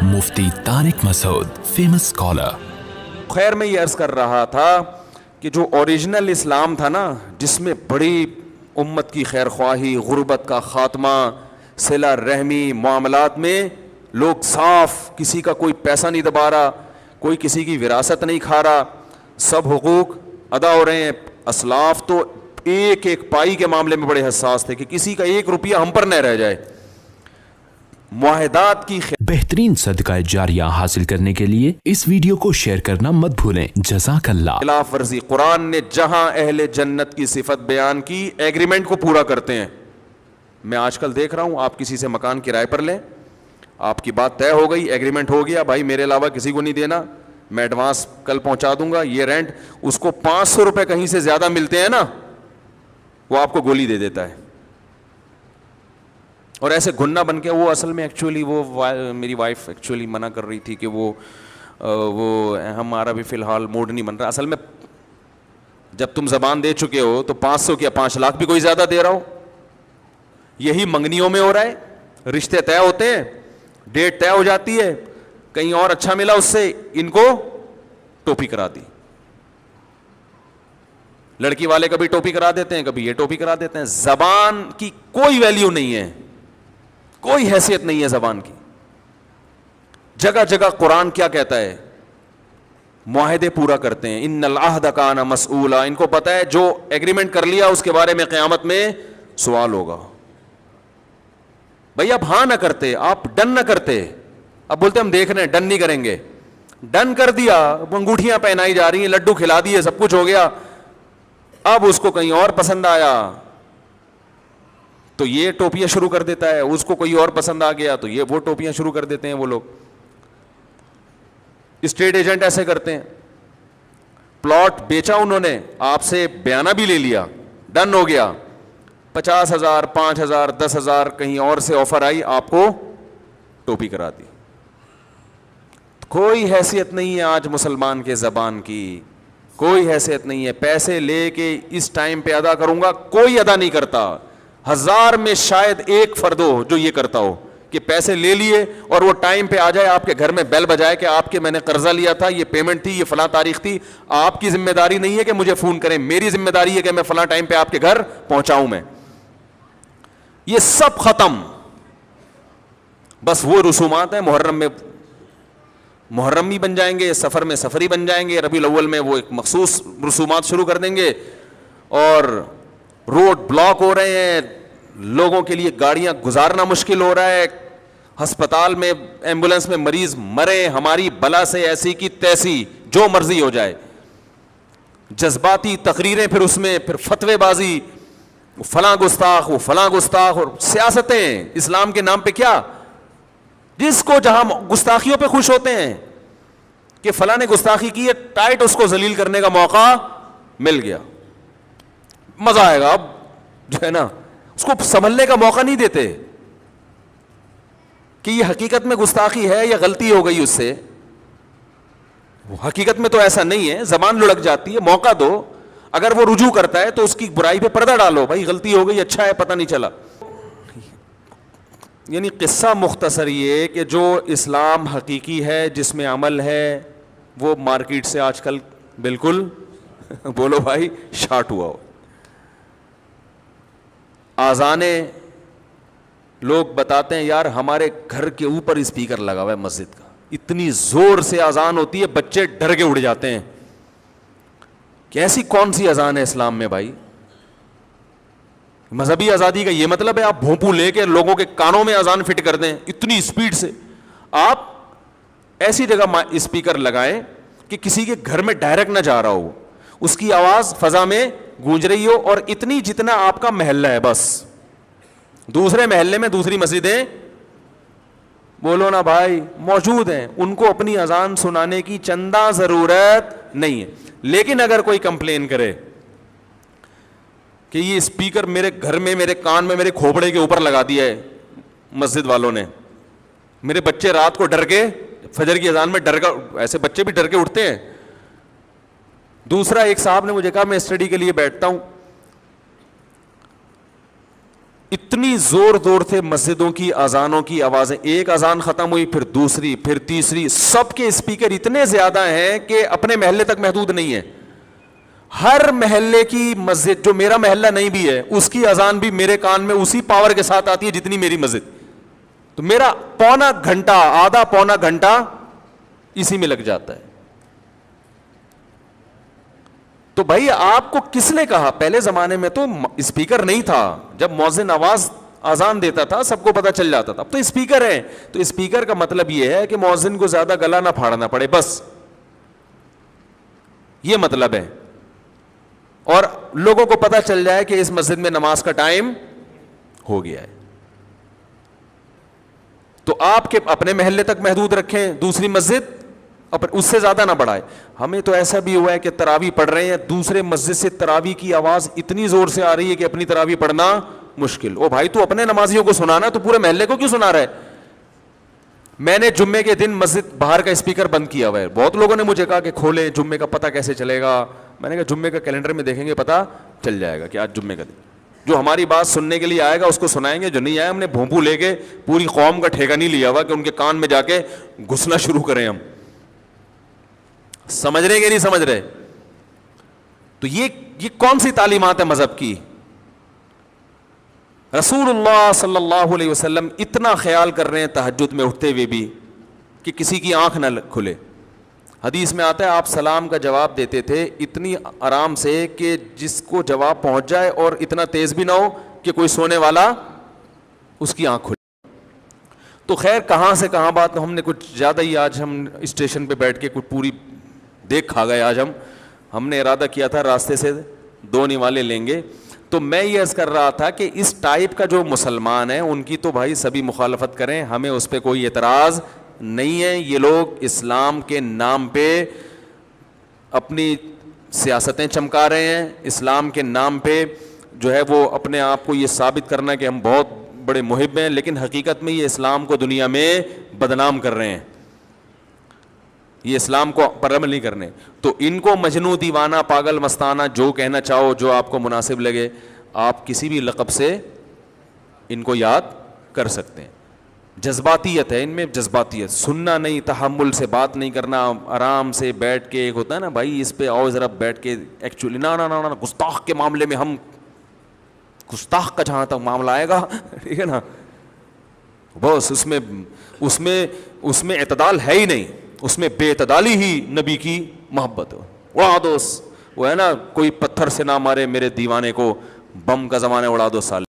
मुफ्ती Tariq Masood, famous scholar. खैर मैं ये अर्ज कर रहा था कि जो ओरिजिनल इस्लाम था ना, जिसमें बड़ी उम्मत की खैर ख्वाही, गुर्बत का खात्मा, सिला रहमी, मामलात में लोग साफ, किसी का कोई पैसा नहीं दबा रहा, कोई किसी की विरासत नहीं खा रहा, सब हुकूक अदा हो रहे हैं। असलाफ तो एक एक पाई के मामले में बड़े हसास थे कि किसी का एक रुपया हम पर न रह जाए। मुआहदात की बेहतरीन सदका जारिया हासिल करने के लिए इस वीडियो को शेयर करना मत भूलें। जज़ाकल्लाह। खिलाफ वर्जी, कुरान ने जहां अहले जन्नत की सिफत बयान की, एग्रीमेंट को पूरा करते हैं। मैं आजकल देख रहा हूं, आप किसी से मकान किराए पर लें, आपकी बात तय हो गई, एग्रीमेंट हो गया, भाई मेरे अलावा किसी को नहीं देना, मैं एडवांस कल पहुंचा दूंगा, ये रेंट, उसको 500 रुपए कहीं से ज्यादा मिलते हैं ना, वो आपको गोली दे देता है। और ऐसे गुन्ना बन के, वो असल में एक्चुअली मेरी वाइफ एक्चुअली मना कर रही थी कि वो हमारा भी फ़िलहाल मूड नहीं बन रहा। असल में जब तुम ज़बान दे चुके हो तो 500 क्या 5 लाख भी कोई ज़्यादा दे रहा हो। यही मंगनियों में हो रहा है, रिश्ते तय होते हैं, डेट तय हो जाती है, कहीं और अच्छा मिला उससे, इनको टोपी करा दी। लड़की वाले कभी टोपी करा देते हैं, कभी ये टोपी करा देते हैं। ज़बान की कोई वैल्यू नहीं है, कोई हैसियत नहीं है ज़बान की। जगह जगह कुरान क्या कहता है, मुआहदे पूरा करते हैं। इन्नल अहद काना मसऊला, इनको पता है जो एग्रीमेंट कर लिया उसके बारे में क़यामत में सवाल होगा। भाई आप हाँ ना करते, आप डन ना करते, अब बोलते हम देख रहे हैं, डन नहीं करेंगे। डन कर दिया, अंगूठियां पहनाई जा रही हैं, लड्डू खिला दिए, सब कुछ हो गया, अब उसको कहीं और पसंद आया तो ये टोपियां शुरू कर देता है, उसको कोई और पसंद आ गया तो ये वो टोपियां शुरू कर देते हैं। वो लोग स्टेट एजेंट ऐसे करते हैं। प्लॉट बेचा उन्होंने, आपसे बयाना भी ले लिया, डन हो गया, 50,000, 5,000, 10,000 कहीं और से ऑफर आई, आपको टोपी करा दी। कोई हैसियत नहीं है आज मुसलमान के ज़बान की, कोई हैसियत नहीं है। पैसे लेके इस टाइम पे अदा करूंगा, कोई अदा नहीं करता। 1000 में शायद एक फर्द हो जो ये करता हो कि पैसे ले लिए और वो टाइम पे आ जाए, आपके घर में बेल बजाए कि आपके मैंने कर्जा लिया था, ये पेमेंट थी, ये फला तारीख थी। आपकी जिम्मेदारी नहीं है कि मुझे फोन करें, मेरी जिम्मेदारी है कि मैं फला टाइम पे आपके घर पहुंचाऊं। मैं ये सब खत्म। बस वो रसूमात है, मुहर्रम में मुहर्रमी बन जाएंगे, सफ़र में सफ़री बन जाएंगे, रबीउल अव्वल में वो एक मखसूस रसूमात शुरू कर देंगे, और रोड ब्लॉक हो रहे हैं, लोगों के लिए गाड़ियां गुजारना मुश्किल हो रहा है, हस्पताल में एम्बुलेंस में मरीज मरे, हमारी बला से ऐसी की तैसी, जो मर्जी हो जाए, जज्बाती तकरीरें, फिर उसमें फिर फतवेबाजी, फलां गुस्ताख, वो फलां गुस्ताख, और सियासतें इस्लाम के नाम पे क्या, जिसको जहां गुस्ताखियों पे खुश होते हैं कि फलां ने गुस्ताखी की है, टाइट उसको जलील करने का मौका मिल गया, मजा आएगा। अब जो है ना, उसको संभलने का मौका नहीं देते कि ये हकीकत में गुस्ताखी है या गलती हो गई उससे। हकीकत में तो ऐसा नहीं है, जबान लुढ़क जाती है, मौका दो। अगर वो रुजू करता है तो उसकी बुराई पे पर्दा डालो, भाई गलती हो गई, अच्छा है, पता नहीं चला। यानी किस्सा मुख्तसर ये कि जो इस्लाम हकीकी है, जिसमें अमल है, वो मार्केट से आजकल बिल्कुल बोलो भाई शार्ट हुआ हो। आज़ाने, लोग बताते हैं यार हमारे घर के ऊपर स्पीकर लगा हुआ है मस्जिद का, इतनी जोर से अजान होती है, बच्चे डर के उड़ जाते हैं। कैसी कौन सी अजान है इस्लाम में भाई? मजहबी आज़ादी का ये मतलब है आप भोंपू लेके लोगों के कानों में अजान फिट कर दें इतनी स्पीड से? आप ऐसी जगह स्पीकर लगाएं कि किसी के घर में डायरेक्ट ना जा रहा हो, उसकी आवाज़ फजा में गूंज रही हो, और इतनी जितना आपका महल्ला है, बस दूसरे महल्ले में दूसरी मस्जिदें बोलो ना भाई मौजूद हैं, उनको अपनी अजान सुनाने की चंदा ज़रूरत नहीं है। लेकिन अगर कोई कंप्लेन करे कि ये स्पीकर मेरे घर में, मेरे कान में, मेरे खोपड़े के ऊपर लगा दिया है मस्जिद वालों ने, मेरे बच्चे रात को डर के फजर की अजान में डर कर, ऐसे बच्चे भी डर के उठते हैं। दूसरा, एक साहब ने मुझे कहा, मैं स्टडी के लिए बैठता हूं, اتنی زور تھے مسجدوں کی اذانوں کی آوازیں, ایک اذان ختم ہوئی پھر دوسری پھر تیسری, سب کے اسپیکر اتنے زیادہ ہیں کہ اپنے محلے تک محدود نہیں ہے. ہر محلے کی مسجد, جو میرا محلہ نہیں بھی ہے, اس کی اذان بھی میرے کان میں اسی پاور کے ساتھ آتی ہے جتنی میری مسجد. تو میرا پونا گھنٹہ, آدھا پونا گھنٹہ اسی میں لگ جاتا ہے. تو بھائی آپ کو کس نے کہا؟ پہلے زمانے میں تو اسپیکر نہیں تھا, جب مؤذن آواز اذان دیتا تھا سب کو پتہ چل جاتا تھا. اب تو اسپیکر ہے, تو اسپیکر کا مطلب یہ ہے کہ مؤذن کو زیادہ گلا نہ پھاڑنا پڑے, بس یہ مطلب ہے. اور لوگوں کو پتہ چل جائے کہ اس مسجد میں نماز کا ٹائم ہو گیا ہے. تو آپ کے اپنے محلے تک محدود رکھیں, دوسری مسجد اس سے زیادہ نہ بڑھائے. ہمیں تو ایسا بھی ہوا ہے کہ تراویح پڑھ رہے ہیں, دوسرے مسجد سے تراویح کی آواز اتنی زور سے آ رہی ہے کہ اپنی تراویح پڑھنا مشکل. او بھائی تو اپنے نمازیوں کو سنانا, تو پورے محلے کو کیوں سنا رہا ہے؟ میں نے جمعے کے دن مسجد باہر کا اسپیکر بند کیا ہوا ہے. بہت لوگوں نے مجھے کہا کہ کھولے, جمعے کا پتہ کیسے چلے گا؟ میں نے کہا جمعے کا کیلنڈر میں دیکھیں گے, پتہ چل جائے گا کہ آج جمعے کا دن. جو ہماری بات سننے کے لیے آئے گا اس کو سنائیں گے, جو نہیں آیا ہم نے بھونپو لے کے پوری قوم کا ٹھیکہ نہیں لیا ہوا کہ ان کے کان میں جا کے گھسنا شروع کریں ہم. سمجھ رہے کہ نہیں سمجھ رہے؟ تو یہ کون سی تعلیمات ہے مذہب کی؟ رسول اللہ صلی اللہ علیہ وسلم اتنا خیال کر رہے ہیں تہجد میں اٹھتے ہوئے بھی کہ کسی کی آنکھ نہ کھلے. حدیث میں آتا ہے آپ سلام کا جواب دیتے تھے اتنی آرام سے کہ جس کو جواب پہنچ جائے, اور اتنا تیز بھی نہ ہو کہ کوئی سونے والا اس کی آنکھ کھلے. تو خیر کہاں سے کہاں بات, ہم نے کچھ زیادہ ہی آج ہم اسٹیشن پہ بیٹھ کے کچھ پوری دیکھ کھا گئے. آج ہم نے ارادہ کیا تھا راستے سے 2 نوالے لیں گے. تو میں یہ عرض کر رہا تھا کہ اس ٹائپ کا جو مسلمان ہے ان کی تو بھائی سبھی مخالفت کریں, ہمیں اس پہ کوئی اعتراض نہیں ہے. یہ لوگ اسلام کے نام پہ اپنی سیاستیں چمکا رہے ہیں, اسلام کے نام پہ جو ہے وہ اپنے آپ کو یہ ثابت کرنا کہ ہم بہت بڑے محب ہیں, لیکن حقیقت میں یہ اسلام کو دنیا میں بدنام کر رہے ہیں, یہ اسلام کو پر عمل نہیں کرنے. تو ان کو مجنوں, دیوانہ, پاگل, مستانہ, جو کہنا چاہو, جو آپ کو مناسب لگے, آپ کسی بھی لقب سے ان کو یاد کر سکتے ہیں. جذباتیت ہے ان میں, جذباتیت, سننا نہیں, تحمل سے بات نہیں کرنا, آرام سے بیٹھ کے, ایک ہوتا ہے نا بھائی اس پہ آؤ ذرا بیٹھ کے, ایکچولی نا گستاخ کے معاملے میں ہم, گستاخ کا جہاں تک معاملہ آئے گا, ٹھیک ہے نا, بس اس میں اعتدال ہے ہی نہیں, اس میں بے اعتدالی ہی نبی کی محبت ہو. اڑا دو, وہ ہے نا کوئی پتھر سے نہ مارے میرے دیوانے کو, بم کا زمانے اڑا دو سال.